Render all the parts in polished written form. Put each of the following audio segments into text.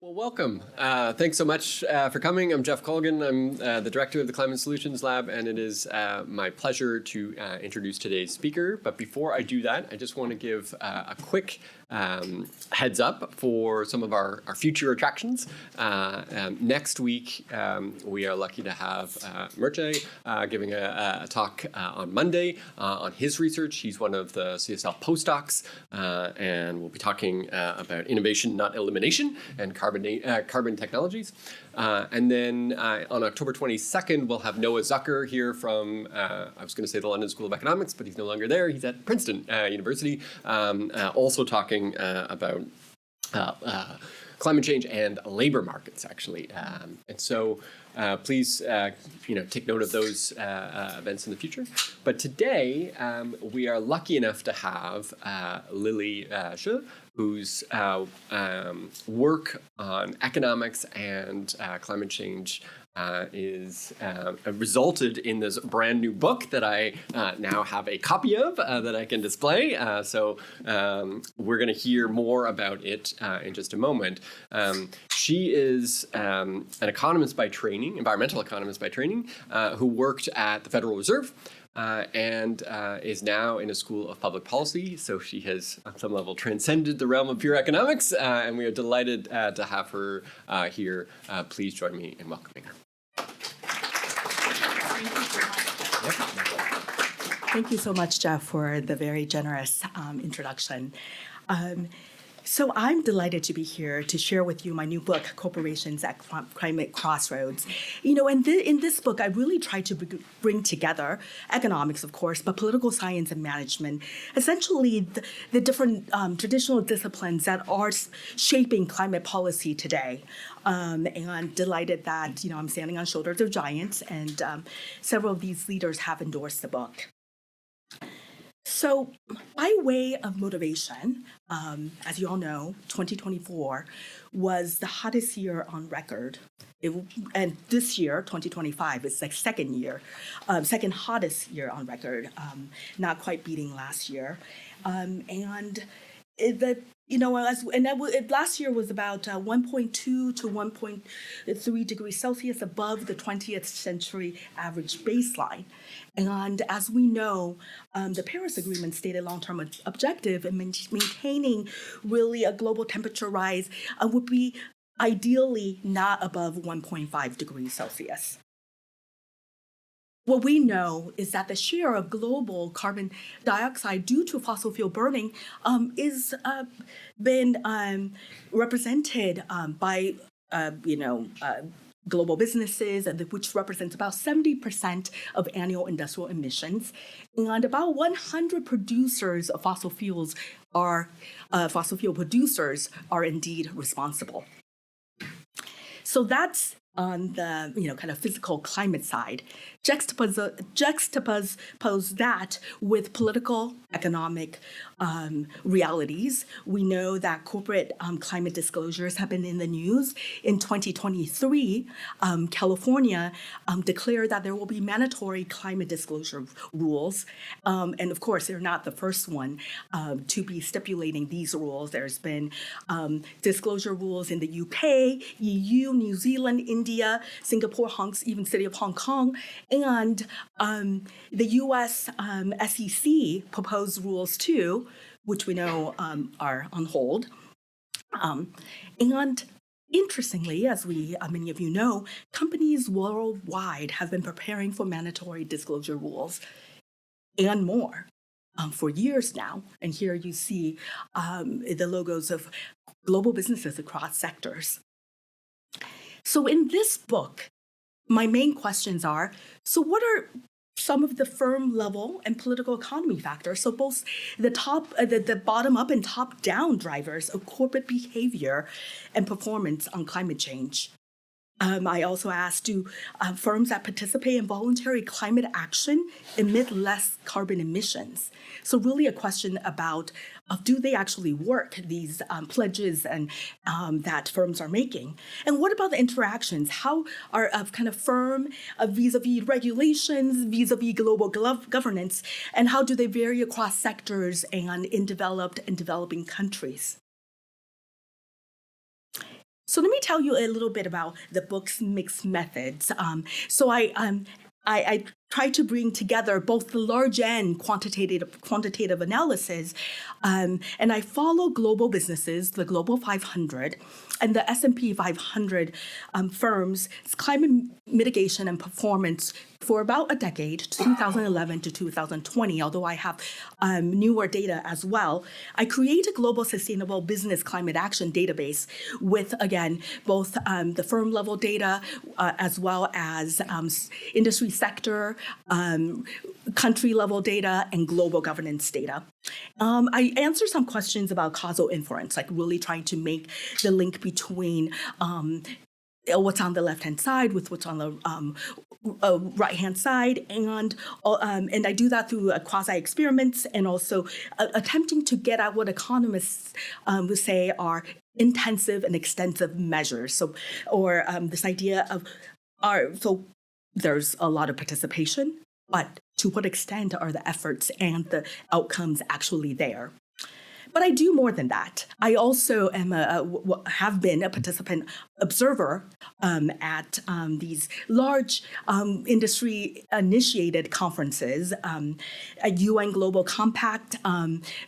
Well, welcome. Thanks so much for coming. I'm Jeff Colgan. I'm the director of the Climate Solutions Lab, and it is my pleasure to introduce today's speaker. But before I do that, I just want to give a quick heads up for some of our future attractions. Next week, we are lucky to have Murche giving a talk on Monday on his research. He's one of the CSL postdocs, and we'll be talking about innovation, not elimination, and carbon technologies. And then on October 22nd, we'll have Noah Zucker here from, I was going to say the London School of Economics, but he's no longer there. He's at Princeton University, also talking about climate change and labor markets, actually. And so please, take note of those events in the future. But today, we are lucky enough to have Lily Hsueh, whose work on economics and climate change is resulted in this brand new book that I now have a copy of that I can display. So we're going to hear more about it in just a moment. She is an economist by training, environmental economist by training, who worked at the Federal Reserve. And is now in a school of public policy. So she has, on some level, transcended the realm of pure economics, and we are delighted to have her here. Please join me in welcoming her. Thank you so much, Jeff, for the very generous introduction. So I'm delighted to be here to share with you my new book, Corporations at Climate Crossroads. And in this book, I really try to bring together economics, of course, but political science and management, essentially the different traditional disciplines that are shaping climate policy today. And I'm delighted that, I'm standing on shoulders of giants, and several of these leaders have endorsed the book. So by way of motivation, as you all know, 2024 was the hottest year on record. And this year, 2025, is the second hottest year on record, not quite beating last year. Last year was about 1.2 to 1.3 degrees Celsius above the 20th century average baseline. And as we know, the Paris Agreement stated long-term objective in maintaining really a global temperature rise would be ideally not above 1.5 degrees Celsius. What we know is that the share of global carbon dioxide due to fossil fuel burning is been represented by global businesses, which represents about 70% of annual industrial emissions, and about 100 producers of fossil fuel producers are indeed responsible. So that's on the kind of physical climate side. Juxtapose that with political, economic realities. We know that corporate climate disclosures have been in the news. In 2023, California declared that there will be mandatory climate disclosure rules. And of course, they're not the first one to be stipulating these rules. There's been disclosure rules in the UK, EU, New Zealand, India, Singapore, even City of Hong Kong, and the US SEC proposed rules too, which we know are on hold. And interestingly, as many of you know, companies worldwide have been preparing for mandatory disclosure rules and more for years now. And here you see the logos of global businesses across sectors. So in this book, my main questions are, so what are some of the firm level and political economy factors, so both the bottom up and top down drivers of corporate behavior and performance on climate change? I also asked, do firms that participate in voluntary climate action emit less carbon emissions? So really a question about do they actually work, these pledges and that firms are making? And what about the interactions? How are kind of firm vis-a-vis regulations, vis-a-vis global governance, and how do they vary across sectors and in developed and developing countries? So let me tell you a little bit about the book's mixed methods. I try to bring together both the large and quantitative analysis, and I follow global businesses, the Global 500, and the S&P 500 firms' climate mitigation and performance for about a decade, 2011 to 2020, although I have newer data as well. I create a global sustainable business climate action database with, again, both the firm level data as well as industry sector, country level data, and global governance data. I answer some questions about causal inference, like really trying to make the link between what's on the left-hand side with what's on the right-hand side, and I do that through quasi-experiments and also attempting to get at what economists would say are intensive and extensive measures. So, or this idea of so there's a lot of participation, but to what extent are the efforts and the outcomes actually there? But I do more than that. I also am have been a participant observer at these large industry-initiated conferences, UN Global Compact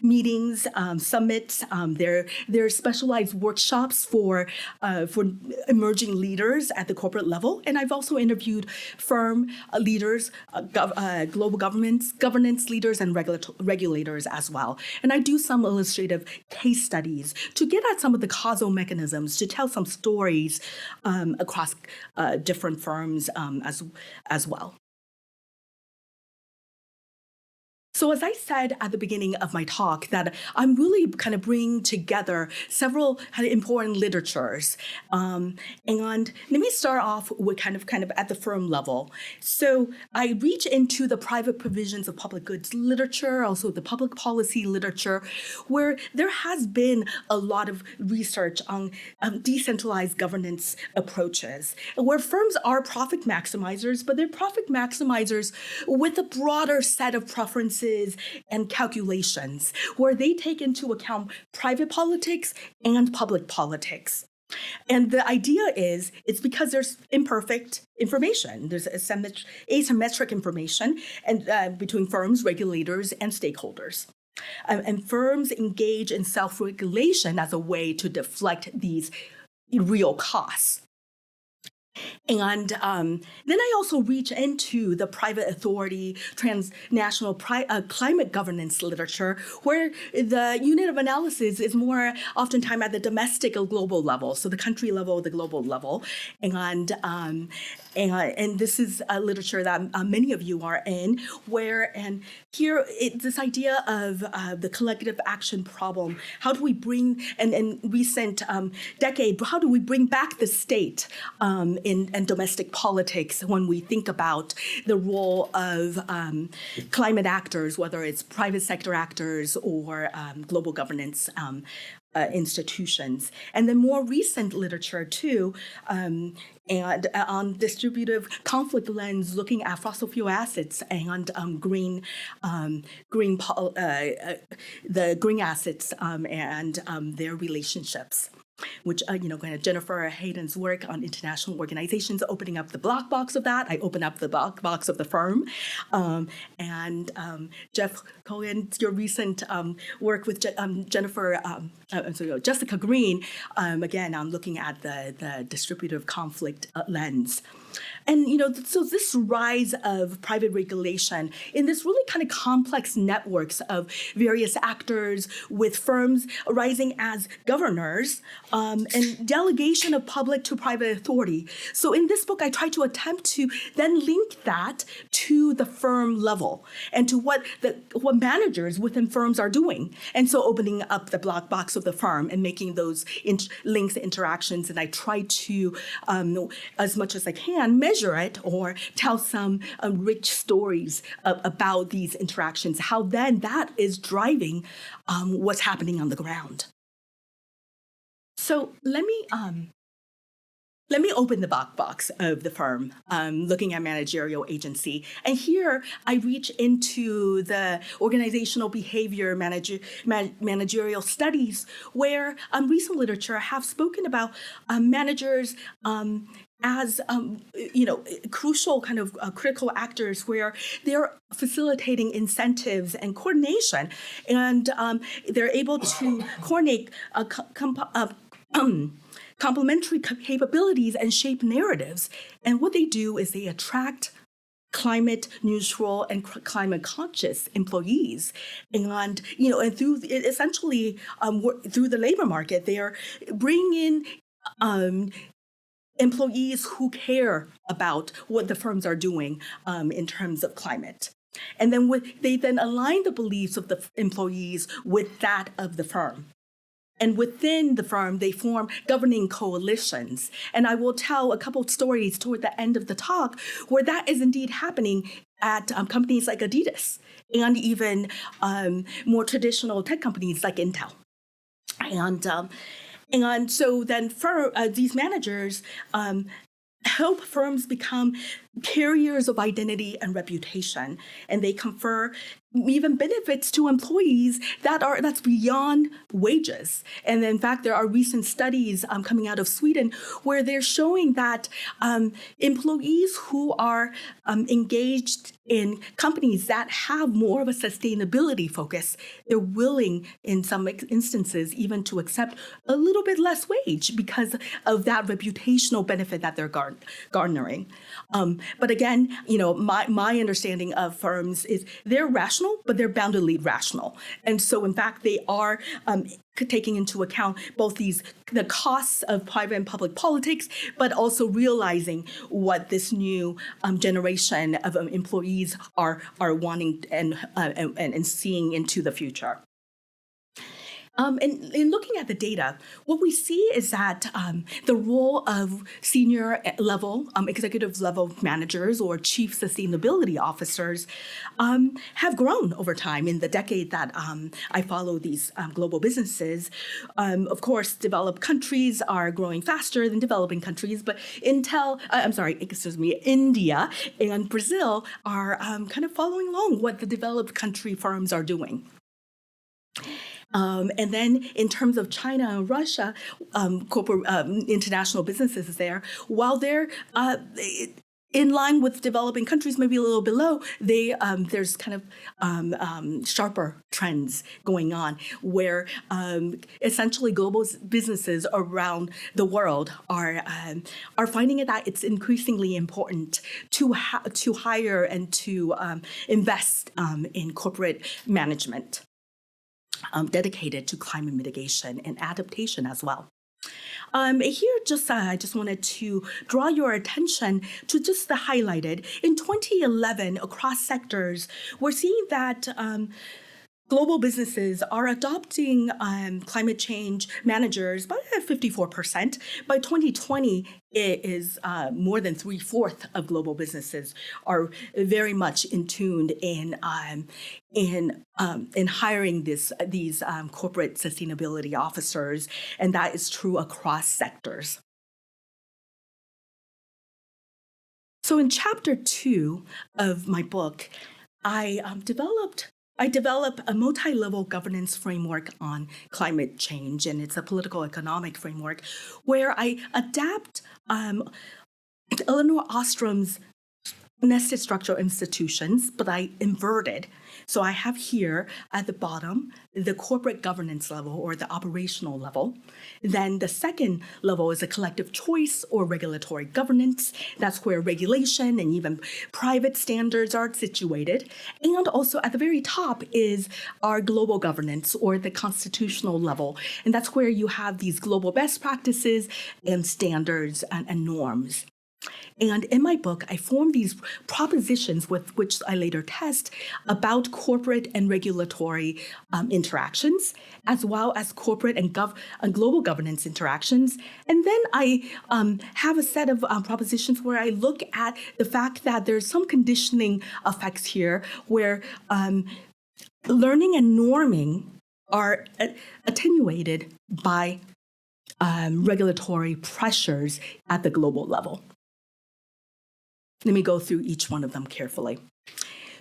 meetings, summits. There are specialized workshops for emerging leaders at the corporate level, and I've also interviewed firm leaders, global governance leaders, and regulators as well. And I do some illustrative case studies to get at some of the causal mechanisms, to tell some stories across different firms as well. So as I said at the beginning of my talk, that I'm really kind of bringing together several important literatures. And let me start off with kind of at the firm level. So I reach into the private provisions of public goods literature, also the public policy literature, where there has been a lot of research on decentralized governance approaches, where firms are profit maximizers, but they're profit maximizers with a broader set of preferences and calculations, where they take into account private politics and public politics. And the idea is, it's because there's imperfect information. There's asymmetric information and between firms, regulators, and stakeholders. And firms engage in self-regulation as a way to deflect these real costs. And then I also reach into the private authority, transnational climate governance literature, where the unit of analysis is more oftentimes at the domestic or global level, so the country level, the global level. And this is a literature that many of you are in, and here this idea of the collective action problem. How do we bring, in recent decade, how do we bring back the state in domestic politics when we think about the role of climate actors, whether it's private sector actors or global governance institutions. And then more recent literature too, and on distributive conflict lens, looking at fossil fuel assets and the green assets and their relationships, which, Jennifer Hayden's work on international organizations, opening up the black box of that. I open up the black box of the firm. And Jeff Cohen, your recent work with Jessica Green, again, I'm looking at the distributive conflict lens. And, so this rise of private regulation in this really kind of complex networks of various actors with firms rising as governors and delegation of public to private authority. So in this book, I try to attempt to then link that to the firm level and to what managers within firms are doing. And so opening up the black box of the firm and making those links, interactions, and I try to, as much as I can, measure it or tell some rich stories about these interactions, how then that is driving what's happening on the ground. So let me let me open the box of the firm, looking at managerial agency. And here I reach into the organizational behavior managerial studies, where recent literature have spoken about managers as crucial kind of critical actors, where they're facilitating incentives and coordination, and they're able to coordinate complementary capabilities and shape narratives. And what they do is they attract climate neutral and climate conscious employees, and through essentially through the labor market, they are bringing in employees who care about what the firms are doing in terms of climate. And then they then align the beliefs of the employees with that of the firm. And within the firm, they form governing coalitions. And I will tell a couple of stories toward the end of the talk where that is indeed happening at companies like Adidas, and even more traditional tech companies like Intel. And so then these managers help firms become carriers of identity and reputation, and they confer even benefits to employees that's beyond wages. And in fact, there are recent studies coming out of Sweden where they're showing that employees who are engaged in companies that have more of a sustainability focus, they're willing in some instances even to accept a little bit less wage because of that reputational benefit that they're garnering. But again, my understanding of firms is they're rational, but they're bound to lead rational. And so, in fact, they are taking into account both the costs of private and public politics, but also realizing what this new generation of employees are wanting and seeing into the future. And in looking at the data, what we see is that the role of senior level, executive level managers or chief sustainability officers have grown over time in the decade that I follow these global businesses. Of course, developed countries are growing faster than developing countries, but India and Brazil are kind of following along what the developed country firms are doing. And then in terms of China and Russia, corporate international businesses there, while they're in line with developing countries, maybe a little below, there's kind of sharper trends going on where essentially global businesses around the world are finding that it's increasingly important to hire and to invest in corporate management. Dedicated to climate mitigation and adaptation as well. Here, I just wanted to draw your attention to just the highlighted. In 2011, across sectors, we're seeing that global businesses are adopting climate change managers by 54%. By 2020, it is more than 3/4 of global businesses are very much in tuned in hiring these corporate sustainability officers, and that is true across sectors. So in chapter 2 of my book, I develop a multi-level governance framework on climate change, and it's a political economic framework where I adapt Eleanor Ostrom's nested structural institutions, but I inverted. So I have here at the bottom the corporate governance level or the operational level. Then the second level is a collective choice or regulatory governance. That's where regulation and even private standards are situated. And also at the very top is our global governance or the constitutional level. And that's where you have these global best practices and standards and norms. And in my book, I form these propositions with which I later test about corporate and regulatory interactions, as well as corporate and global governance interactions. And then I have a set of propositions where I look at the fact that there's some conditioning effects here where learning and norming are attenuated by regulatory pressures at the global level. Let me go through each one of them carefully.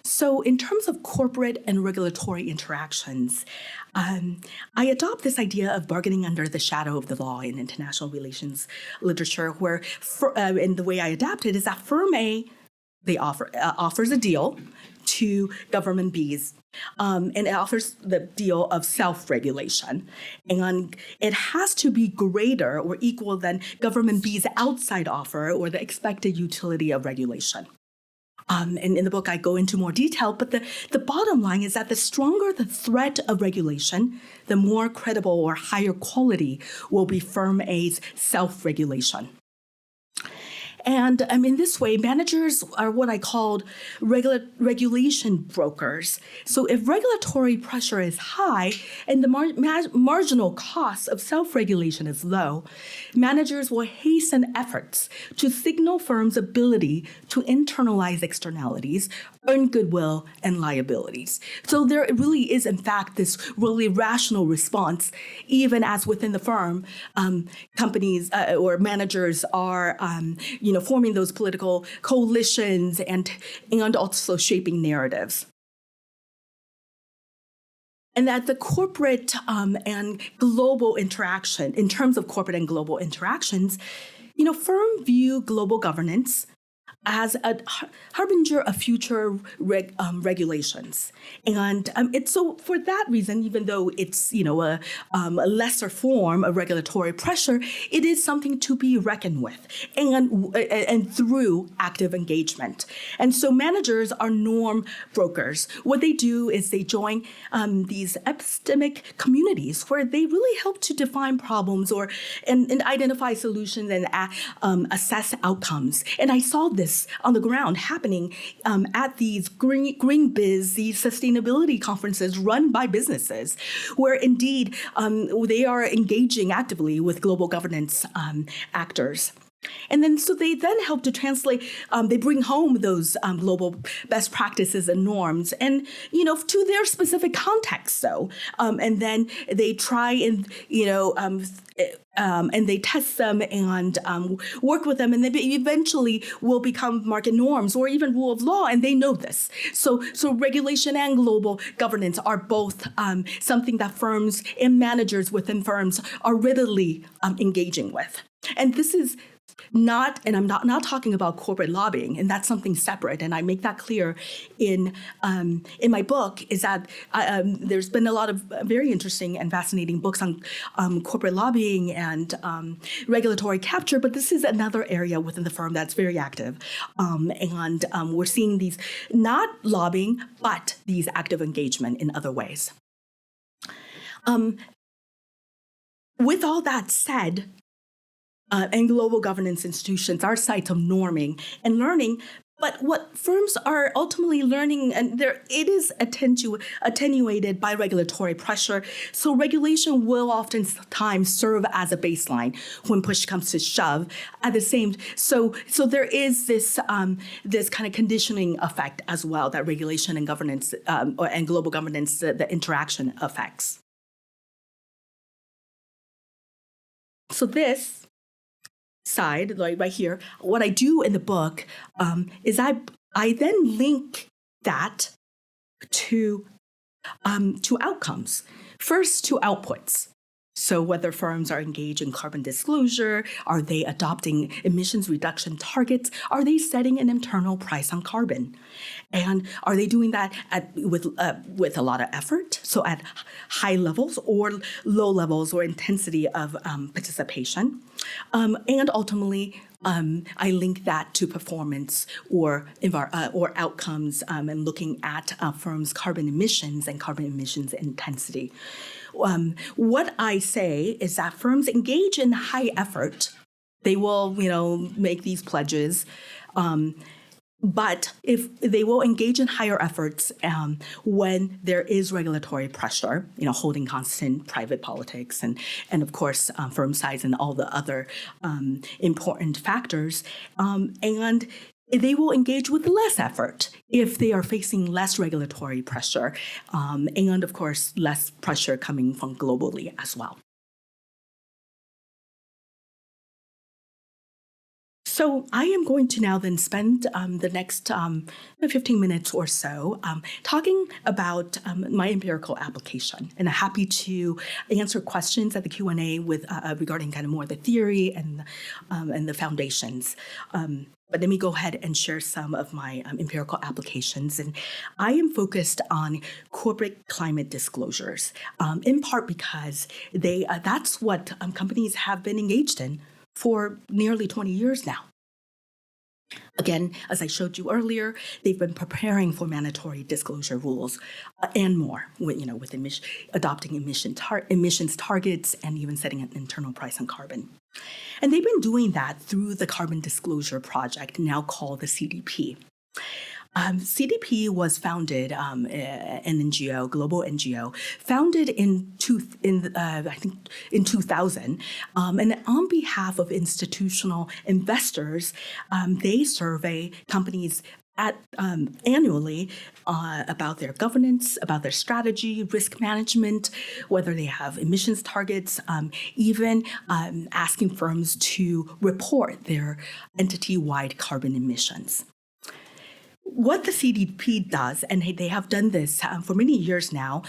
So in terms of corporate and regulatory interactions, I adopt this idea of bargaining under the shadow of the law in international relations literature, where, and the way I adapt it is that firm A, they offers a deal to government B's, and it offers the deal of self-regulation. And it has to be greater or equal than government B's outside offer or the expected utility of regulation. And in the book, I go into more detail, but the bottom line is that the stronger the threat of regulation, the more credible or higher quality will be firm A's self-regulation. And in this way, managers are what I called regulation brokers. So if regulatory pressure is high and the marginal cost of self-regulation is low, managers will hasten efforts to signal firms' ability to internalize externalities, earn goodwill, and liabilities. So there really is, in fact, this really rational response, even as within the firm, companies or managers are, forming those political coalitions and also shaping narratives. And that the corporate and global interaction, in terms of corporate and global interactions, firms view global governance as a harbinger of future regulations. And it's so for that reason, even though it's, a lesser form of regulatory pressure, it is something to be reckoned with and through active engagement. And so managers are norm brokers. What they do is they join these epistemic communities where they really help to define problems and identify solutions and assess outcomes. And I saw this on the ground happening at these green biz, these sustainability conferences run by businesses, where indeed they are engaging actively with global governance actors. And then, so they then help to translate, they bring home those global best practices and norms and, to their specific context, though. And then they try and, and they test them and work with them, and they eventually will become market norms or even rule of law, and they know this. So regulation and global governance are both something that firms and managers within firms are readily engaging with. And this is not, and I'm not talking about corporate lobbying, and that's something separate. And I make that clear in my book. Is that there's been a lot of very interesting and fascinating books on corporate lobbying and regulatory capture, but this is another area within the firm that's very active, and we're seeing these not lobbying, but these active engagement in other ways. With all that said, and global governance institutions are sites of norming and learning, but what firms are ultimately learning, and it is attenuated by regulatory pressure. So regulation will oftentimes serve as a baseline when push comes to shove. At the same, so there is this this kind of conditioning effect as well that regulation and governance and global governance the interaction affects. So this side, like right here, what I do in the book is I then link that to outcomes. First, to outputs. So whether firms are engaged in carbon disclosure, are they adopting emissions reduction targets? Are they setting an internal price on carbon? And are they doing that with a lot of effort? So at high levels or low levels or intensity of participation? And ultimately, I link that to performance or outcomes and looking at firms' carbon emissions and carbon emissions intensity. What I say is that firms engage in high effort. They will, make these pledges. But if they will engage in higher efforts when there is regulatory pressure, holding constant private politics and of course, firm size and all the other important factors, and they will engage with less effort if they are facing less regulatory pressure, and of course, less pressure coming from globally as well. So I am going to now then spend the next 15 minutes or so talking about my empirical application, and I'm happy to answer questions at the Q&A with regarding kind of more the theory and the foundations. But let me go ahead and share some of my empirical applications. And I am focused on corporate climate disclosures, in part because that's what companies have been engaged in for nearly 20 years now. Again, as I showed you earlier, they've been preparing for mandatory disclosure rules and more, with adopting emissions targets and even setting an internal price on carbon. And they've been doing that through the Carbon Disclosure Project, now called the CDP. CDP was founded, an NGO, global NGO, founded in 2000, and on behalf of institutional investors, they survey companies annually about their governance, about their strategy, risk management, whether they have emissions targets, even asking firms to report their entity-wide carbon emissions. What the CDP does, and they have done this for many years now,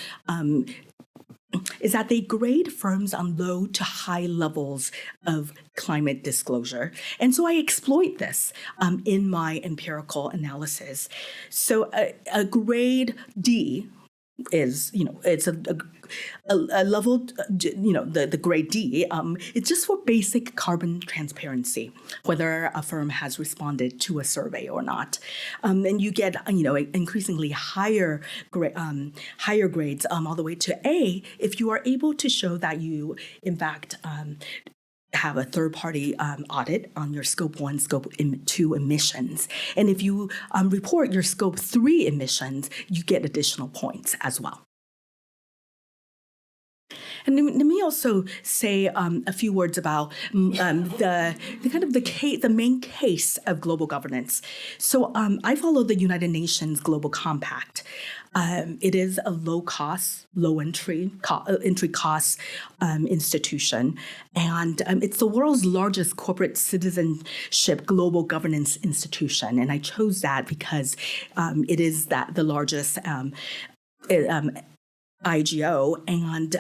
is that they grade firms on low to high levels of climate disclosure. And so I exploit this in my empirical analysis. So a grade D is, it's a level, the grade D, it's just for basic carbon transparency, whether a firm has responded to a survey or not. And you get, increasingly higher grades all the way to A if you are able to show that you, in fact, have a third-party audit on your Scope 1, Scope 2 emissions. And if you report your Scope 3 emissions, you get additional points as well. And let me also say a few words about the main case of global governance. So I follow the United Nations Global Compact. It is a low-cost, low-entry cost institution, and it's the world's largest corporate citizenship global governance institution. And I chose that because it is the largest IGO, and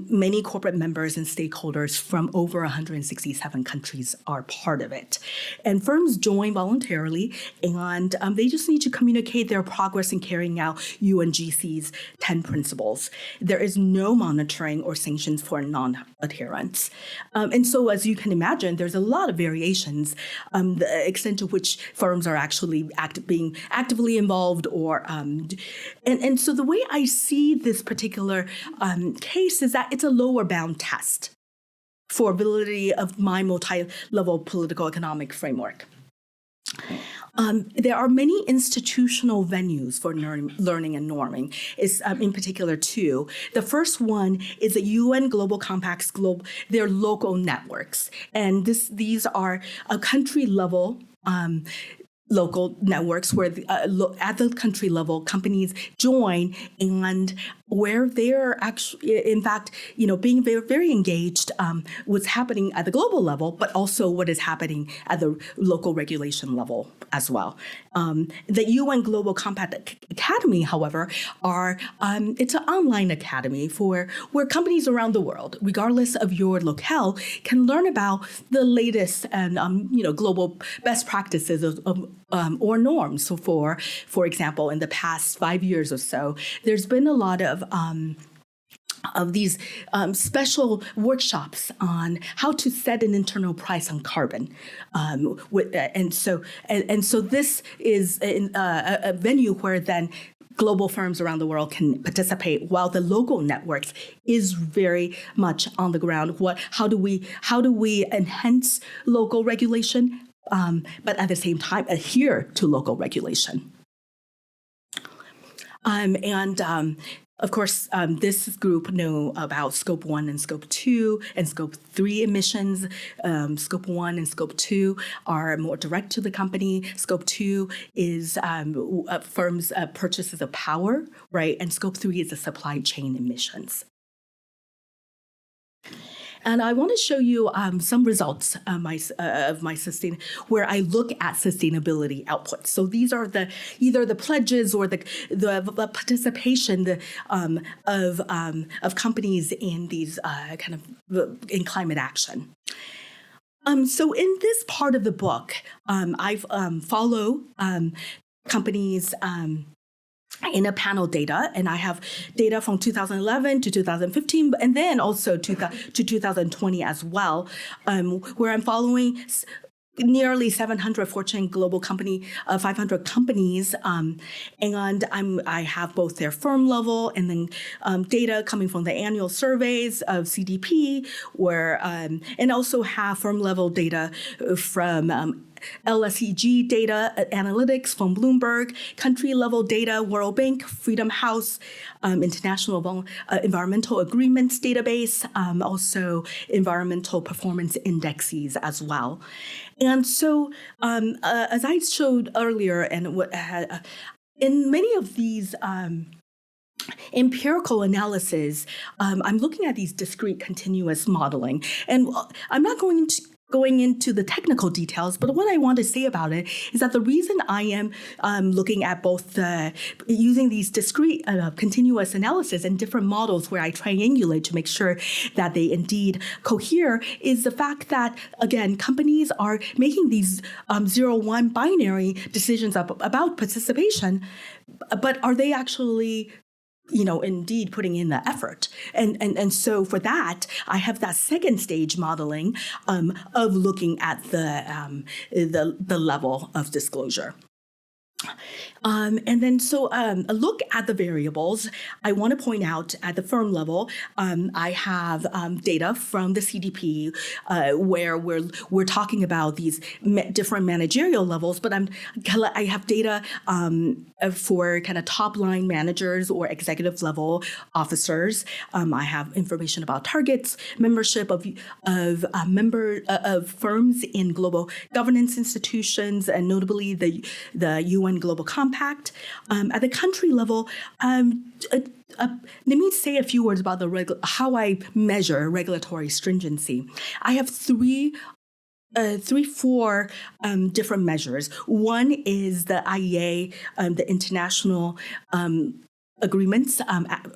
many corporate members and stakeholders from over 167 countries are part of it. And firms join voluntarily, and they just need to communicate their progress in carrying out UNGC's 10 principles. There is no monitoring or sanctions for non-adherence. And so, as you can imagine, there's a lot of variations, the extent to which firms are actually being actively involved, or and so the way I see this particular case is that it's a lower bound test for validity of my multi-level political economic framework. There are many institutional venues for learning and norming, in particular two. The first one is the UN Global Compact's their local networks. And these are a country level local networks where at the country level, companies join, and where they're actually, in fact, being very, very engaged what's happening at the global level, but also what is happening at the local regulation level as well. The UN Global Compact Academy, however, it's an online academy where companies around the world, regardless of your locale, can learn about the latest and global best practices or norms. So for example, in the past 5 years or so, there's been a lot of these special workshops on how to set an internal price on carbon, and so this is a venue where then global firms around the world can participate, while the local networks is very much on the ground. How do we enhance local regulation, but at the same time adhere to local regulation? Of course, this group know about Scope 1 and Scope 2 and Scope 3 emissions. Scope 1 and Scope 2 are more direct to the company. Scope 2 is firms' purchases of power, right? And Scope 3 is the supply chain emissions. And I want to show you some results of my where I look at sustainability outputs. So these are either the pledges or the participation of companies in these in climate action. So in this part of the book, I follow companies in a panel data, and I have data from 2011 to 2015, and then also to 2020 as well, where I'm following nearly 700 Fortune Global Company 500 companies, and I have both their firm level and then data coming from the annual surveys of CDP, where and also have firm level data from LSEG data analytics from Bloomberg, country level data, World Bank, Freedom House, International Environmental Agreements database, also environmental performance indexes as well. And so, as I showed earlier, and in many of these empirical analysis, I'm looking at these discrete continuous modeling, and I'm not going into the technical details, but what I want to say about it is that the reason I am looking at both using these discrete continuous analysis and different models where I triangulate to make sure that they indeed cohere is the fact that, again, companies are making these 0-1 binary decisions about participation, but are they actually indeed putting in the effort. And so for that, I have that second stage modeling of looking at the level of disclosure. And then so a look at the variables. I want to point out at the firm level, I have data from the CDP where we're talking about these different managerial levels, but I have data for kind of top line managers or executive level officers. I have information about targets, membership of firms in global governance institutions, and notably the UN Global Compact. At the country level, let me say a few words about how I measure regulatory stringency. I have four different measures. One is the IEA, the international agreements,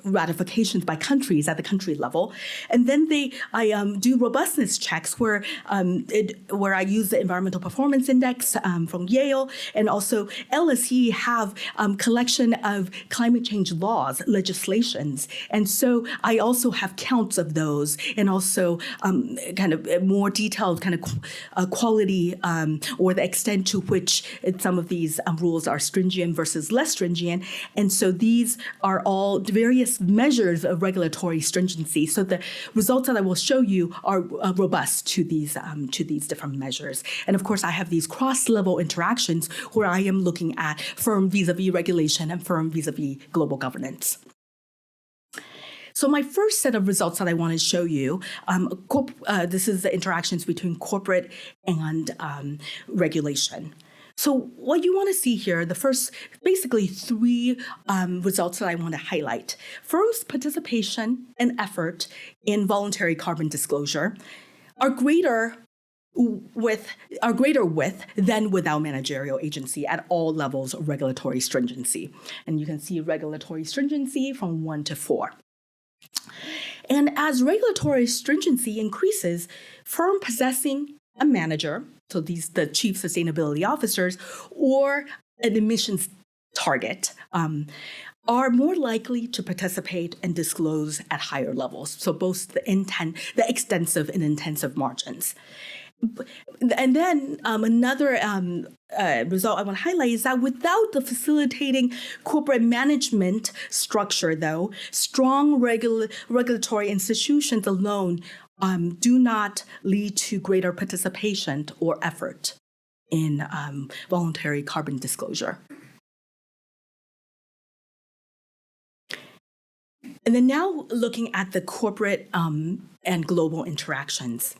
ratifications by countries at the country level, and then I do robustness checks where I use the environmental performance index from Yale, and also LSE have collection of climate change laws, legislations, and so I also have counts of those, and also kind of more detailed kind of quality or the extent to which some of these rules are stringent versus less stringent, and so these are all various measures of regulatory stringency. So the results that I will show you are robust to these different measures. And of course, I have these cross-level interactions where I am looking at firm vis-a-vis regulation and firm vis-a-vis global governance. So my first set of results that I want to show you, this is the interactions between corporate and regulation. So what you want to see here, the first, basically three results that I want to highlight. Firms' participation and effort in voluntary carbon disclosure are greater with than without managerial agency at all levels of regulatory stringency. And you can see regulatory stringency from 1 to 4. And as regulatory stringency increases, firm possessing a manager, so the chief sustainability officers, or an emissions target, are more likely to participate and disclose at higher levels. So both the extensive and intensive margins. And then another result I want to highlight is that without the facilitating corporate management structure, though, strong regulatory institutions alone do not lead to greater participation or effort in voluntary carbon disclosure. And then now looking at the corporate and global interactions.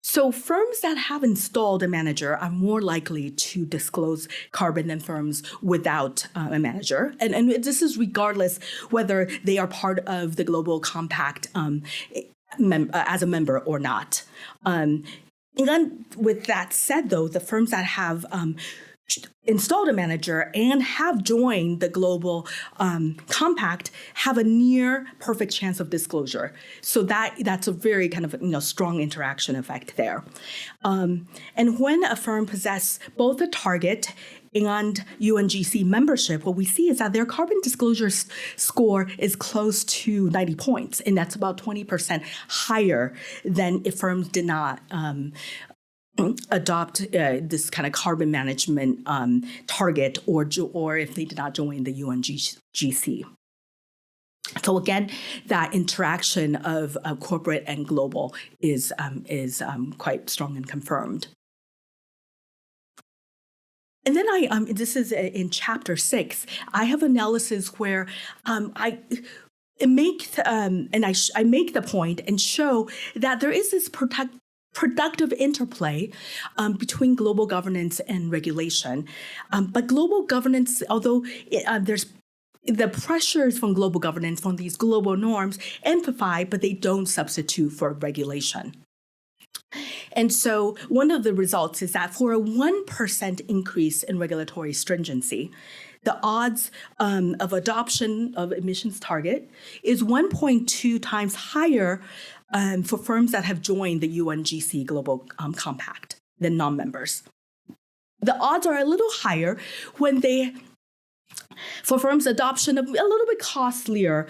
So firms that have installed a manager are more likely to disclose carbon than firms without a manager. And this is regardless whether they are part of the Global Compact as a member or not. And then with that said, though, the firms that have installed a manager and have joined the global compact have a near perfect chance of disclosure. So that's a very kind of strong interaction effect there. And when a firm possesses both a target and UNGC membership, what we see is that their carbon disclosure score is close to 90 points, and that's about 20% higher than if firms did not adopt this kind of carbon management target, or if they did not join the UNGC. So again, that interaction of corporate and global is quite strong and confirmed. And then this is in chapter 6. I have analysis where I make the point and show that there is this productive interplay between global governance and regulation. But global governance, although there's the pressures from global governance, from these global norms, amplify, but they don't substitute for regulation. And so one of the results is that for a 1% increase in regulatory stringency, the odds of adoption of emissions target is 1.2 times higher for firms that have joined the UNGC Global Compact than non-members. The odds are a little higher for firms' adoption of a little bit costlier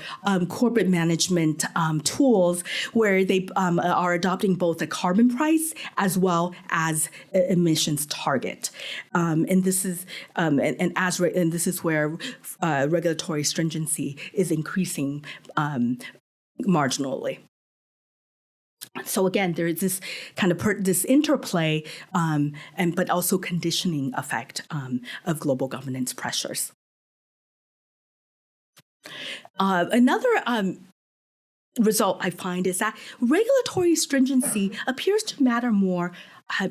corporate management tools, where they are adopting both a carbon price as well as emissions target, and this is this is where regulatory stringency is increasing marginally. So again, there is this kind of this interplay, but also conditioning effect of global governance pressures. Another result I find is that regulatory stringency appears to matter more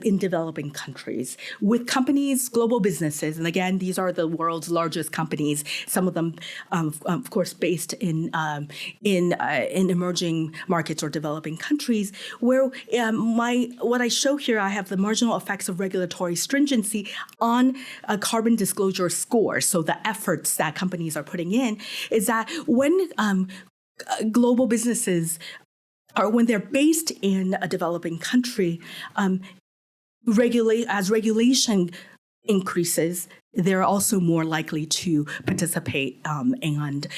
in developing countries, with companies, global businesses, and again, these are the world's largest companies. Some of them, of course, based in emerging markets or developing countries. Where what I show here, I have the marginal effects of regulatory stringency on a carbon disclosure score. So the efforts that companies are putting in is that when global businesses, or when they're based in a developing country, as regulation increases, they're also more likely to participate and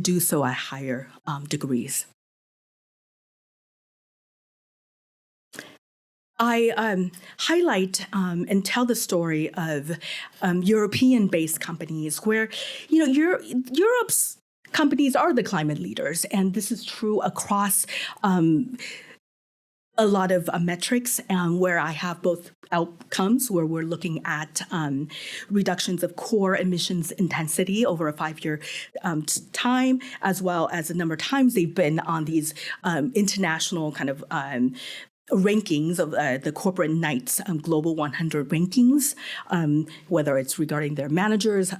do so at higher degrees. I highlight and tell the story of European-based companies where, Europe's companies are the climate leaders, and this is true across a lot of metrics where I have both outcomes, where we're looking at reductions of core emissions intensity over a 5-year time, as well as the number of times they've been on these international kind of rankings of the Corporate Knights Global 100 rankings, whether it's regarding their managers,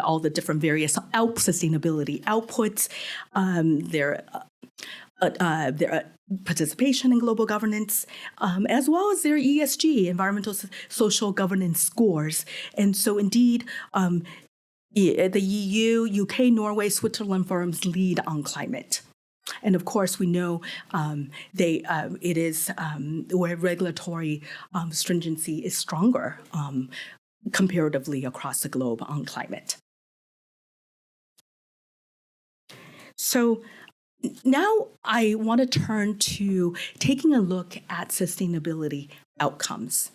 all the different various sustainability outputs, their participation in global governance, as well as their ESG, environmental social governance scores. And so indeed, the EU, UK, Norway, Switzerland firms lead on climate. And of course, we know it is where regulatory stringency is stronger comparatively across the globe on climate. So now I want to turn to taking a look at sustainability outcomes.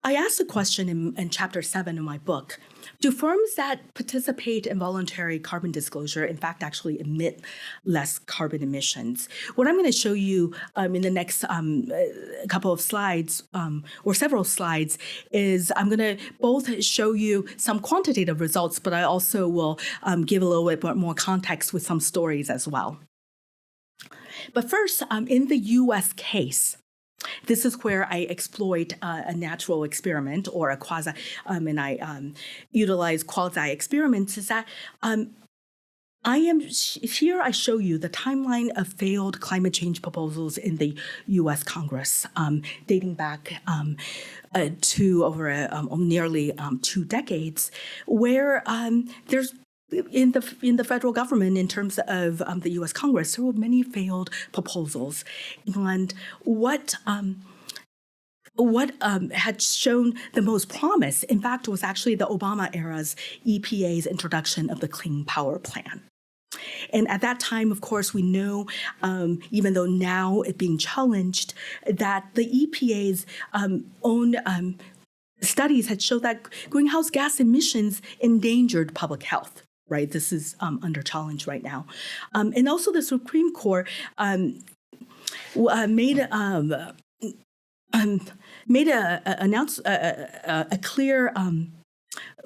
I asked a question in chapter 7 of my book. Do firms that participate in voluntary carbon disclosure, in fact, actually emit less carbon emissions? What I'm going to show you in the next couple of slides, or several slides, is I'm going to both show you some quantitative results, but I also will give a little bit more context with some stories as well. But first, in the US case, This is where I exploit a natural experiment or a quasi, and I utilize quasi experiments. Is that here I show you the timeline of failed climate change proposals in the U.S. Congress, dating back to over nearly 2 decades, where there's in the federal government, in terms of the U.S. Congress, there were many failed proposals, and what had shown the most promise, in fact, was actually the Obama era's EPA's introduction of the Clean Power Plan. And at that time, of course, we know, even though now it's being challenged, that the EPA's own studies had shown that greenhouse gas emissions endangered public health. Right, this is under challenge right now, and also the Supreme Court made a clear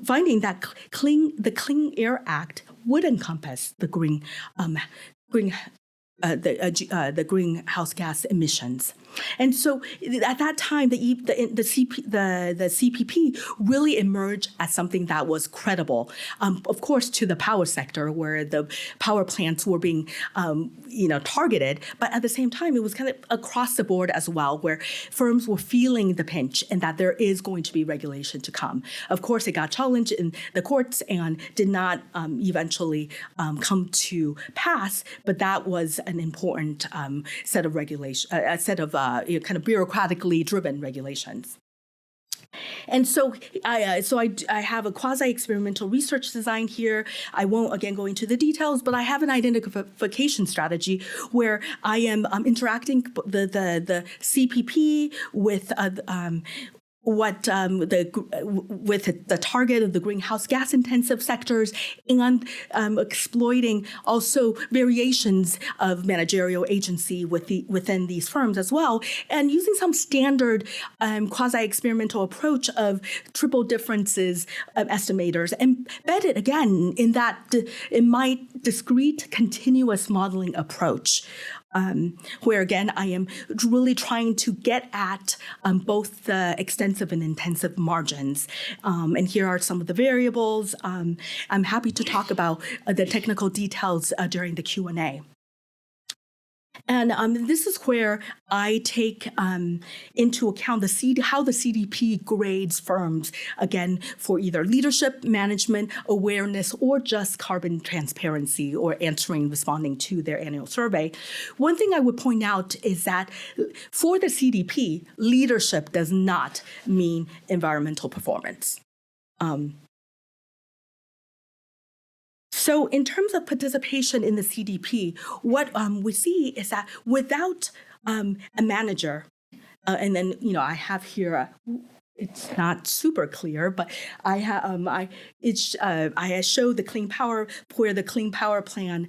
finding that the Clean Air Act would encompass the greenhouse gas emissions. And so at that time, the CPP really emerged as something that was credible, of course, to the power sector where the power plants were being, targeted. But at the same time, it was kind of across the board as well, where firms were feeling the pinch and that there is going to be regulation to come. Of course, it got challenged in the courts and did not eventually come to pass. But that was an important set of regulation, a set of kind of bureaucratically driven regulations. And so I have a quasi-experimental research design here. I won't, again, go into the details, but I have an identification strategy where I am interacting the CPP with with the target of the greenhouse gas intensive sectors and exploiting also variations of managerial agency within these firms as well, and using some standard quasi-experimental approach of triple differences estimators embedded again in my discrete continuous modeling approach. Where again, I am really trying to get at both the extensive and intensive margins. And here are some of the variables. I'm happy to talk about the technical details during the Q&A. And this is where I take into account how the CDP grades firms, again, for either leadership, management, awareness, or just carbon transparency or responding to their annual survey. One thing I would point out is that for the CDP, leadership does not mean environmental performance. So in terms of participation in the CDP, what we see is that without a manager, and then I have here, it's not super clear, but I show the Clean Power, where the Clean Power Plan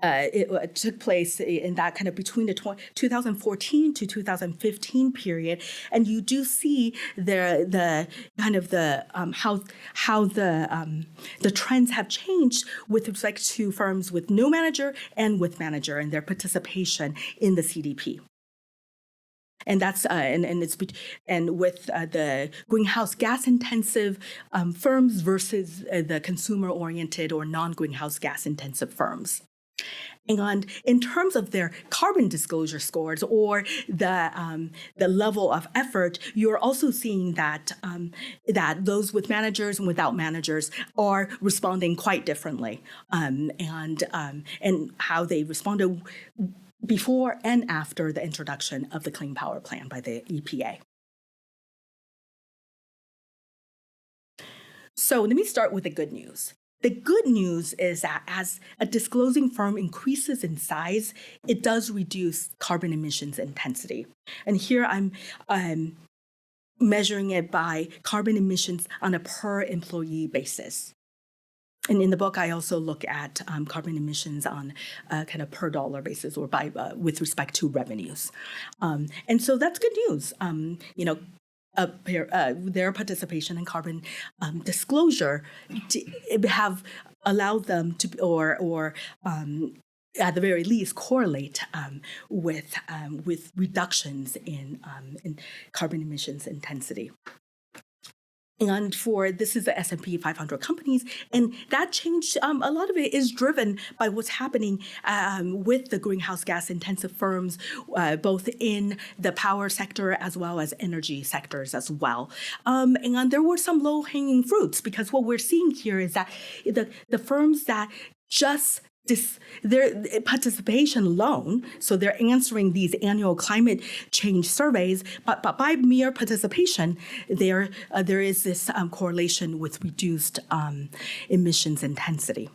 it took place in that kind of between the 2014 to 2015 period, and you do see the kind of the how the trends have changed with respect to firms with no manager and with manager and their participation in the CDP. And that's and with the greenhouse gas intensive firms versus the consumer oriented or non-greenhouse gas intensive firms. And in terms of their carbon disclosure scores or the level of effort, you're also seeing that that those with managers and without managers are responding quite differently, and how they responded before and after the introduction of the Clean Power Plan by the EPA. So let me start with the good news. The good news is that as a disclosing firm increases in size, it does reduce carbon emissions intensity. And here I'm measuring it by carbon emissions on a per employee basis. And in the book, I also look at carbon emissions on a kind of per dollar basis or by with respect to revenues. And so that's good news. Their participation in carbon disclosure have allowed them to at the very least, correlate with reductions in carbon emissions intensity. And this is the S&P 500 companies, and that change, a lot of it is driven by what's happening with the greenhouse gas intensive firms, both in the power sector as well as energy sectors as well. And there were some low-hanging fruits, because what we're seeing here is that the firms that just their participation alone, so they're answering these annual climate change surveys, but by mere participation, there is this correlation with reduced emissions intensity.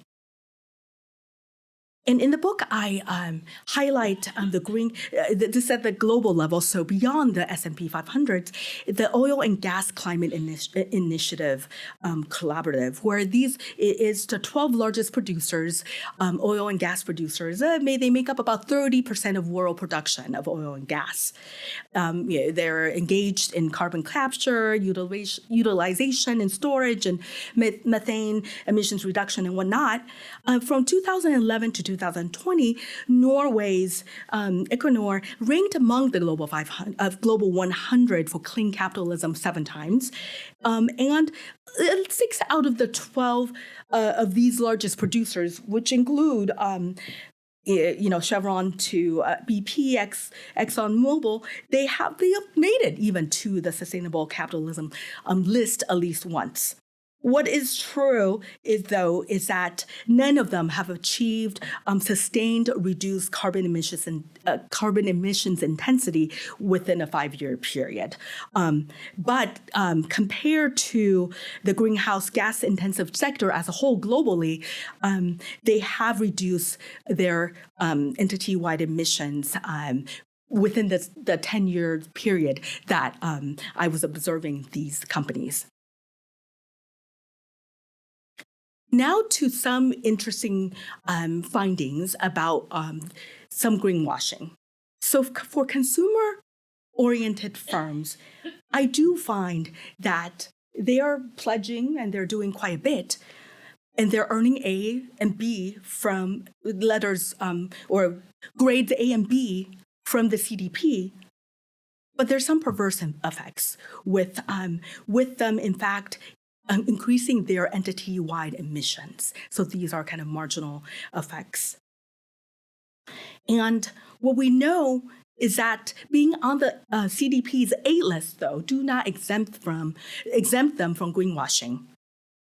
And in the book, I highlight the green. This at the global level, so beyond the S&P 500, the Oil and Gas Climate Initiative Collaborative, where these is the 12 largest producers, oil and gas producers. They make up about 30% of world production of oil and gas. They're engaged in carbon capture, utilization, and storage, and methane emissions reduction and whatnot. From 2011 to 2020, Norway's Equinor ranked among the global 100 for clean capitalism 7 times, and 6 out of the 12 of these largest producers, which include Chevron to BP, ExxonMobil, they have made it even to the sustainable capitalism list at least once. What is true is that none of them have achieved sustained reduced carbon emissions intensity within a 5-year period. But compared to the greenhouse gas intensive sector as a whole globally, they have reduced their entity-wide emissions within the 10-year period that I was observing these companies. Now to some interesting findings about some greenwashing. So for consumer-oriented firms, I do find that they are pledging, and they're doing quite a bit, and they're earning A and B from letters or grades A and B from the CDP. But there's some perverse effects with them, in fact, increasing their entity-wide emissions. So these are kind of marginal effects. And what we know is that being on the CDP's A list, though, do not exempt them from greenwashing.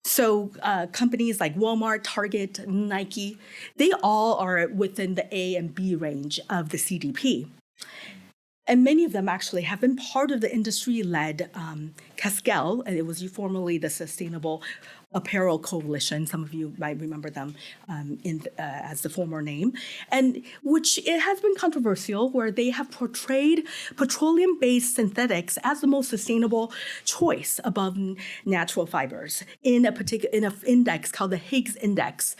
So companies like Walmart, Target, Nike, they all are within the A and B range of the CDP. And many of them actually have been part of the industry-led Cascale, and it was formerly the Sustainable Apparel Coalition. Some of you might remember them as the former name, and which it has been controversial, where they have portrayed petroleum-based synthetics as the most sustainable choice above natural fibers in an index called the Higgs Index,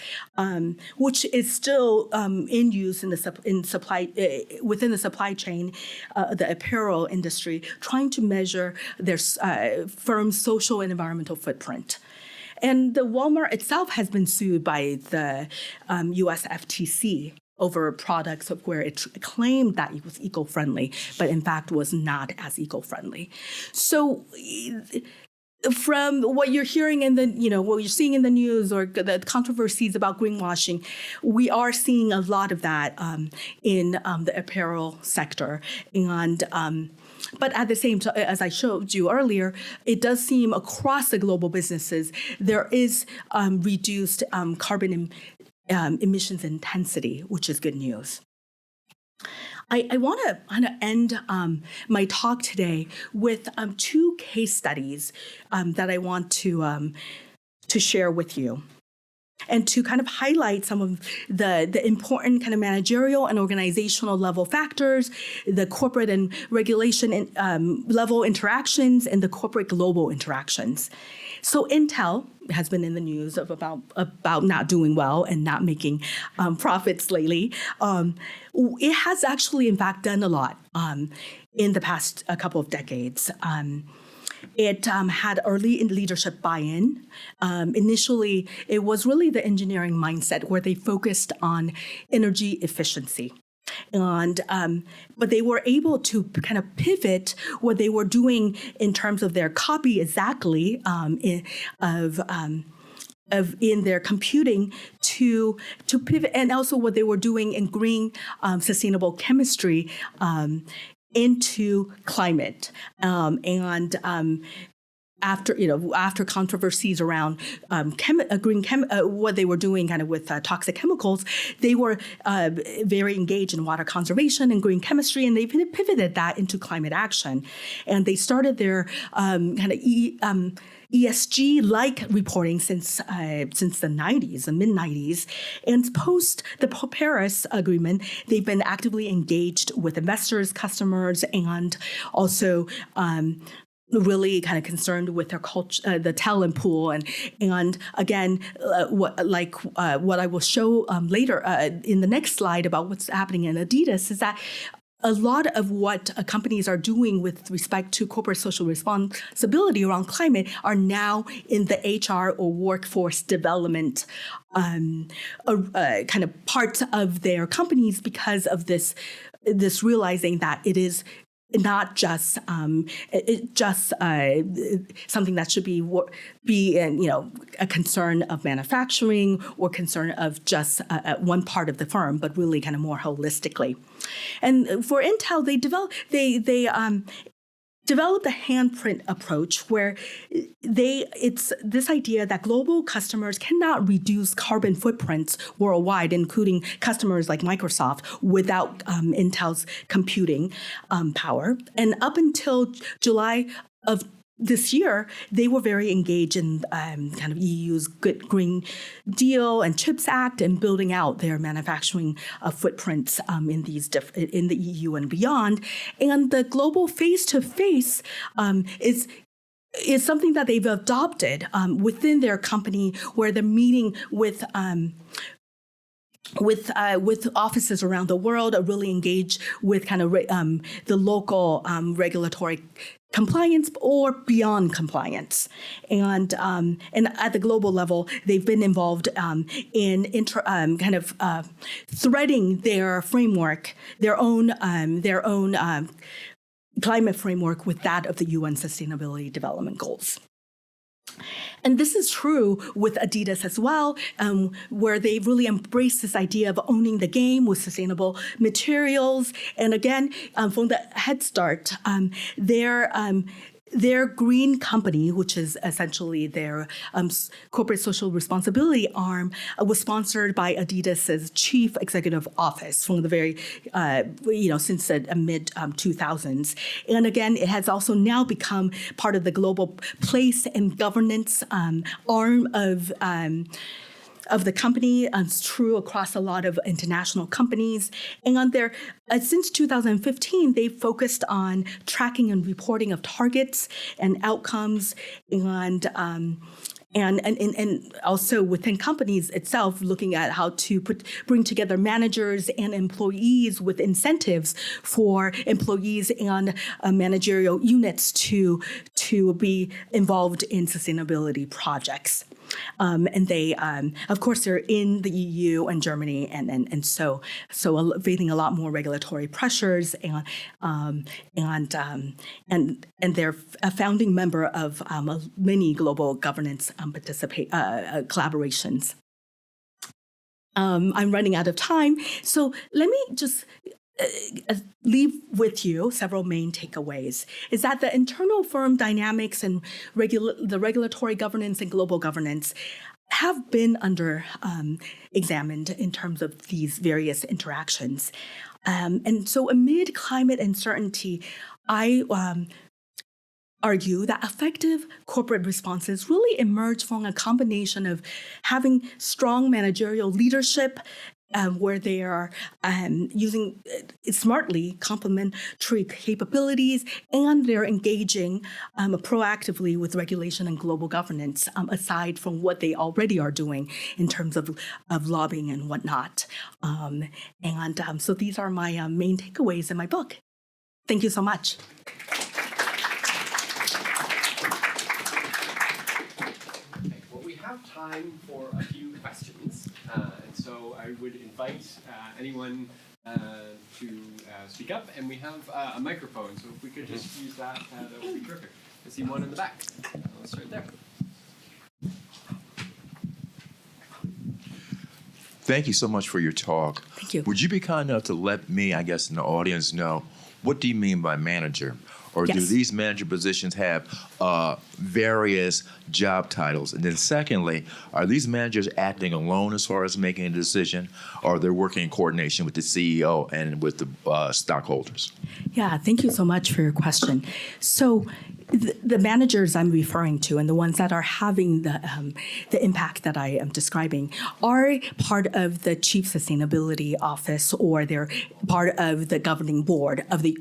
which is still in use within the supply chain, the apparel industry, trying to measure their firm's social and environmental footprint. And the Walmart itself has been sued by the US FTC over products of where it claimed that it was eco-friendly, but in fact was not as eco-friendly. So from what you're hearing what you're seeing in the news, or the controversies about greenwashing, we are seeing a lot of that in the apparel sector. And but at the same time, as I showed you earlier, it does seem across the global businesses, there is reduced carbon emissions intensity, which is good news. I want to end my talk today with 2 case studies that I want to share with you, and to kind of highlight some of the important kind of managerial and organizational level factors, the corporate and regulation level interactions, and the corporate global interactions. So Intel has been in the news about not doing well and not making profits lately. It has actually, in fact, done a lot in the past couple of decades. It had early in leadership buy-in. Initially, it was really the engineering mindset where they focused on energy efficiency. And but they were able to kind of pivot what they were doing in terms of their copy exactly in their computing to pivot, and also what they were doing in green sustainable chemistry into climate. After controversies around what they were doing kind of with toxic chemicals, they were very engaged in water conservation and green chemistry, and they pivoted that into climate action. And they started their kind of ESG-like reporting since the 90s, the mid-90s. And post the Paris Agreement, they've been actively engaged with investors, customers, and also really kind of concerned with their culture, the talent pool, and again, what I will show later in the next slide about what's happening in Adidas is that a lot of what companies are doing with respect to corporate social responsibility around climate are now in the HR or workforce development kind of parts of their companies because of this realizing that it is not just something that should be a concern of manufacturing or concern of just one part of the firm, but really kind of more holistically. And for Intel, they developed a handprint approach where it's this idea that global customers cannot reduce carbon footprints worldwide, including customers like Microsoft, without Intel's computing power. And up until July of this year, they were very engaged in kind of EU's Good Green Deal and CHIPS Act and building out their manufacturing footprints in the EU and beyond. And the global face-to-face is something that they've adopted within their company, where they're meeting with offices around the world, are really engaged with kind of the local regulatory compliance or beyond compliance, and at the global level, they've been involved in threading their framework, their own climate framework with that of the UN Sustainability Development Goals. And this is true with Adidas as well, where they really embrace this idea of owning the game with sustainable materials. And again, from the head start, their green company, which is essentially their corporate social responsibility arm, was sponsored by Adidas's chief executive office from the very, since the mid 2000s. And again, it has also now become part of the global place and governance arm of the company. It's true across a lot of international companies. And on their since 2015, they've focused on tracking and reporting of targets and outcomes, and also within companies itself, looking at how to bring together managers and employees with incentives for employees and managerial units to be involved in sustainability projects. And they, of course, they're in the EU and Germany, and so facing a lot more regulatory pressures, and they're a founding member of many global governance collaborations. I'm running out of time, so let me just leave with you several main takeaways. Is that the internal firm dynamics and the regulatory governance and global governance have been examined in terms of these various interactions. And so amid climate uncertainty, I argue that effective corporate responses really emerge from a combination of having strong managerial leadership, where they are using smartly complementary capabilities, and they're engaging proactively with regulation and global governance, aside from what they already are doing in terms of lobbying and whatnot. So these are my main takeaways in my book. Thank you so much. time for a few questions. And so I would invite anyone to speak up. And we have a microphone, so if we could just use that, that would be terrific. I see one in the back. Let's start there. Thank you so much for your talk. Thank you. Would you be kind enough to let me, I guess, in the audience know, what do you mean by manager? Or do Yes. these manager positions have various job titles? And then secondly, are these managers acting alone as far as making a decision, or they're working in coordination with the CEO and with the stockholders? Yeah, thank you so much for your question. So the managers I'm referring to and the ones that are having the impact that I am describing are part of the Chief Sustainability Office, or they're part of the governing board of the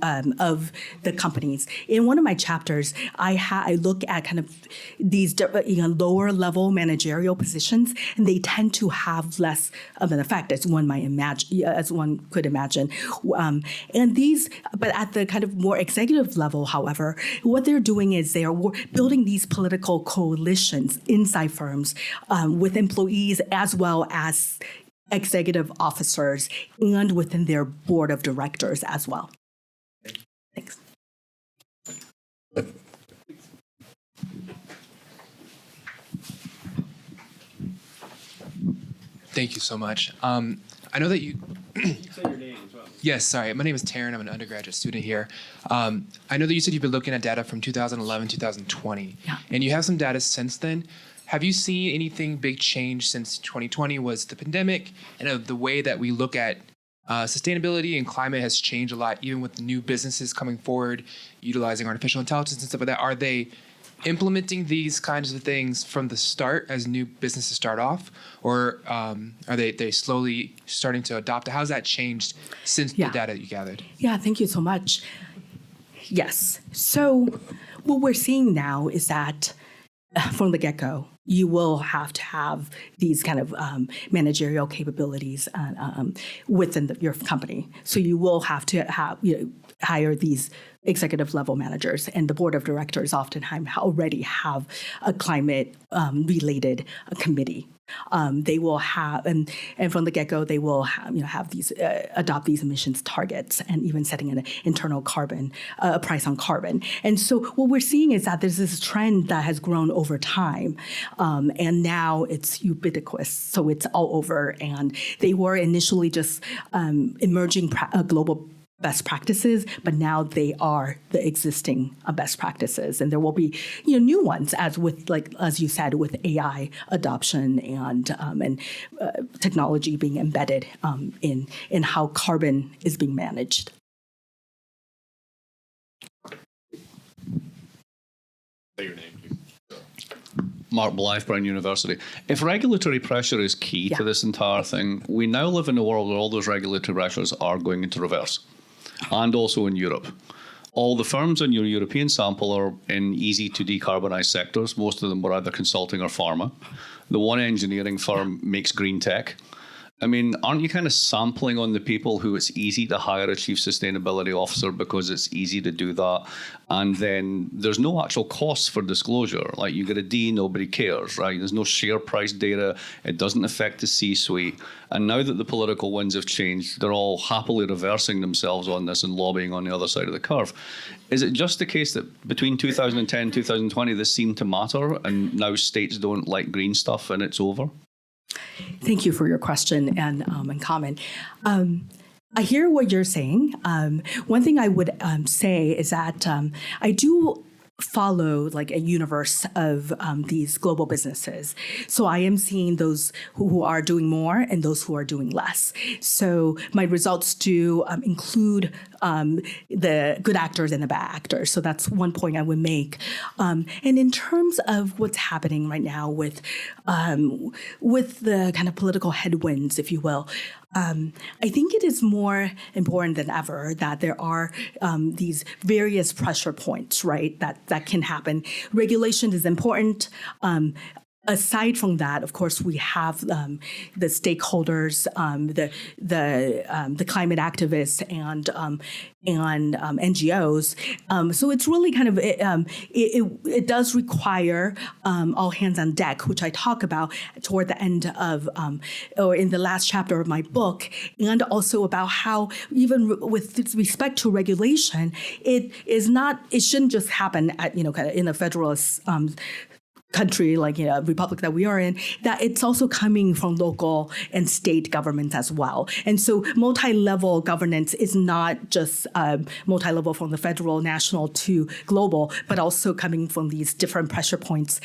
companies. In one of my chapters, I look at kind of these lower level managerial positions, and they tend to have less of an effect, as one might imagine, as one could imagine. And these, but at the kind of more executive level, however, what they're doing is they are building these political coalitions inside firms with employees as well as executive officers and within their board of directors as well. Thanks. Thank you so much. I know that you. You can say your name as well. Yes, sorry. My name is Taryn. I'm an undergraduate student here. I know that you said you've been looking at data from 2011, 2020. Yeah. And you have some data since then. Have you seen anything big change since 2020 was the pandemic, and the way that we look at sustainability and climate has changed a lot, even with new businesses coming forward, utilizing artificial intelligence and stuff like that? Are they implementing these kinds of things from the start as new businesses start off, or are they slowly starting to adopt it? How's that changed since the data that you gathered? Yeah, thank you so much. Yes. So what we're seeing now is that from the get-go, you will have to have these kind of managerial capabilities within your company. So you will have to hire these executive level managers, and the board of directors oftentimes already have a climate related committee. They will have, and from the get-go, they will have these adopt these emissions targets, and even setting an internal carbon price on carbon. And so what we're seeing is that there's this trend that has grown over time, and now it's ubiquitous. So it's all over, and they were initially just emerging global best practices, but now they are the existing best practices, and there will be new ones as you said, with AI adoption and technology being embedded in how carbon is being managed. Say your name, please. Mark Blythe, Brown University. If regulatory pressure is key to this entire thing, we now live in a world where all those regulatory pressures are going into reverse. And also in Europe. All the firms in your European sample are in easy to decarbonize sectors. Most of them were either consulting or pharma. The one engineering firm makes green tech. I mean, aren't you kind of sampling on the people who it's easy to hire a chief sustainability officer because it's easy to do that? And then there's no actual costs for disclosure. Like, you get a D, nobody cares, right? There's no share price data. It doesn't affect the C-suite. And now that the political winds have changed, they're all happily reversing themselves on this and lobbying on the other side of the curve. Is it just the case that between 2010 and 2020, this seemed to matter, and now states don't like green stuff and it's over? Thank you for your question and comment. I hear what you're saying. One thing I would say is that I do follow like a universe of these global businesses. So I am seeing those who are doing more and those who are doing less. So my results do include the good actors and the bad actors. So that's one point I would make. And in terms of what's happening right now with the kind of political headwinds, if you will, I think it is more important than ever that there are these various pressure points, right, that can happen. Regulation is important. aside from that, of course, we have the stakeholders, the climate activists, and NGOs. So it's really kind of it does require all hands on deck, which I talk about toward the end of or in the last chapter of my book, and also about how even with respect to regulation, it shouldn't just happen at kind of in a federalist country like republic that we are in, that it's also coming from local and state governments as well. And so multi-level governance is not just multi-level from the federal, national to global, but also coming from these different pressure points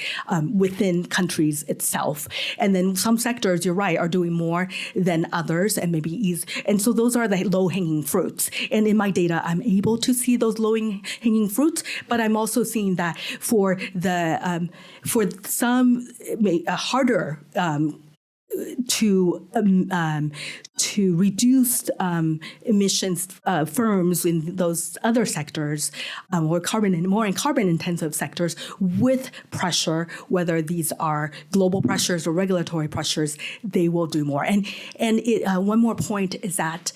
within countries itself. And then some sectors, you're right, are doing more than others and maybe ease. And so those are the low-hanging fruits. And in my data, I'm able to see those low-hanging fruits, but I'm also seeing that for the for some harder to reduce emissions firms in those other sectors or more carbon intensive sectors with pressure, whether these are global pressures or regulatory pressures, they will do more. And one more point is that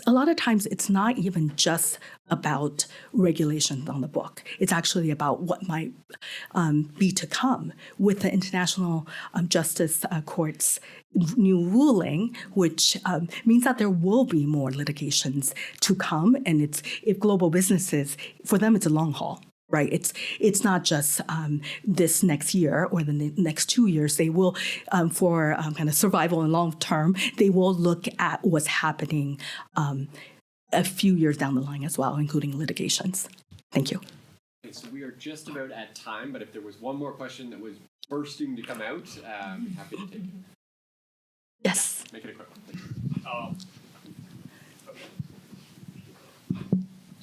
a lot of times it's not even just about regulations on the book. It's actually about what might be to come with the International Justice Court's new ruling, which means that there will be more litigations to come. And if global businesses, for them, it's a long haul. Right, it's not just this next year or the next 2 years. They will, for kind of survival and long term, they will look at what's happening a few years down the line as well, including litigations. Thank you. Okay, so we are just about at time, but if there was one more question that was bursting to come out, I'm happy to take it. Yes. Make it a quick one.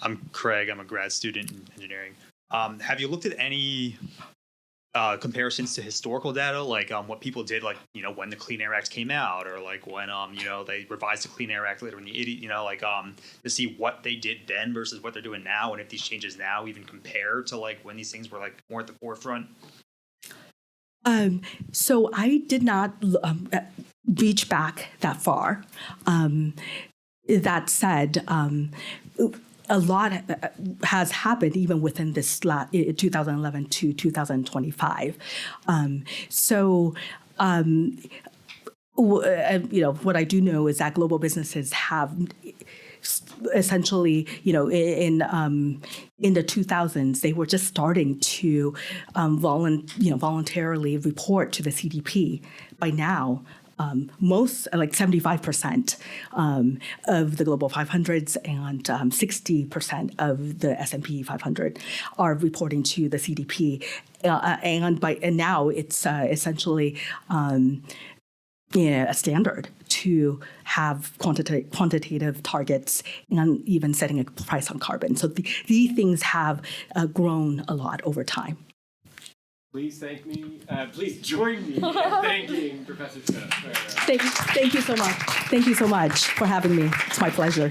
I'm Craig. I'm a grad student in engineering. Have you looked at any comparisons to historical data, like what people did, like when the Clean Air Act came out, or like when they revised the Clean Air Act later in the 80s, to see what they did then versus what they're doing now, and if these changes now even compare to like when these things were like more at the forefront? So I did not reach back that far. That said, a lot has happened even within this 2011 to 2025. What I do know is that global businesses have essentially, in the 2000s, they were just starting to voluntarily report to the CDP. By now, most, like 75% of the global 500s and 60% of the S&P 500 are reporting to the CDP, and now it's essentially a standard to have quantitative targets and even setting a price on carbon. So these things have grown a lot over time. Please please join me in thanking Professor Hsueh. Thank you so much. Thank you so much for having me. It's my pleasure.